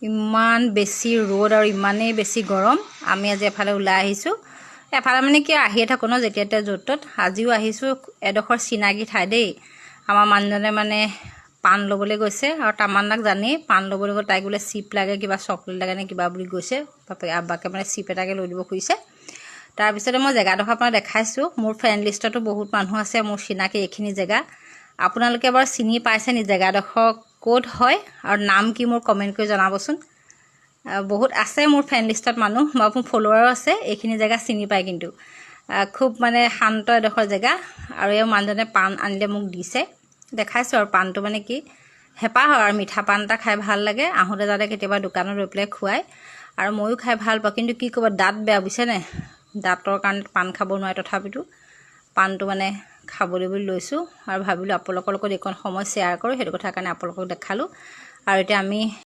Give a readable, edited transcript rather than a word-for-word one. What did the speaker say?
ইমান বেছি ৰ'দ আৰু ইমানেই বেছি গৰম আমি আজি এফালে ওলাই আহিছোঁ এফালে মানে কি আহিয়ে থাকোঁ ন যেতিয়া য'ত ত'ত আজিও আহিছোঁ এডোখৰ চিনাকি ঠাই দেই আমাৰ মানুহজনে মানে পাণ ল'বলৈ গৈছে আৰু তামান্নাক জানেই পাণ ল'বলৈ গৈ তাইক বোলে চিপ লাগে কিবা চকলেট লাগে নে কিবা বুলি গৈছে আব্বাকে মানে চিপ এটাকে লৈ দিব খুজিছে তাৰপিছতে মই জেগাডোখৰ আপোনাক দেখাইছোঁ মোৰ ফ্ৰেণ্ড লিষ্টতো বহুত মানুহ আছে মোৰ চিনাকি এইখিনি জেগা আপোনালোকে বাৰু চিনি পাইছে নি জেগাডোখৰ ক'ত হয় আৰু নাম কি মোৰ কমেণ্ট কৰি জনাবচোন বহুত আছে মোৰ ফ্ৰেণ্ড লিষ্টত মানুহ বা মোৰ ফলোৱাৰো আছে এইখিনি জেগা চিনি পায় কিন্তু খুব মানে শান্ত এডোখৰ জেগা আৰু এই মানুহজনে পাণ আনিলে মোক দিছে দেখাইছোঁ আৰু পাণটো মানে কি হেঁপাহ হয় আৰু মিঠা পাণ এটা খাই ভাল লাগে আহোঁতে যাতে কেতিয়াবা দোকানত ৰৈ পেলাই খুৱাই আৰু ময়ো খাই ভাল পাওঁ কিন্তু কি ক'ব দাঁত বেয়া বুজিছেনে দাঁতৰ কাৰণে পাণ খাব নোৱাৰে তথাপিতো পাণটো মানে খাবলৈ বুলি লৈছোঁ আৰু ভাবিলোঁ আপোনালোকৰ লগত এইকণ সময় শ্বেয়াৰ কৰোঁ সেইটো কথাৰ কাৰণে আপোনালোকক দেখালোঁ আৰু এতিয়া আমি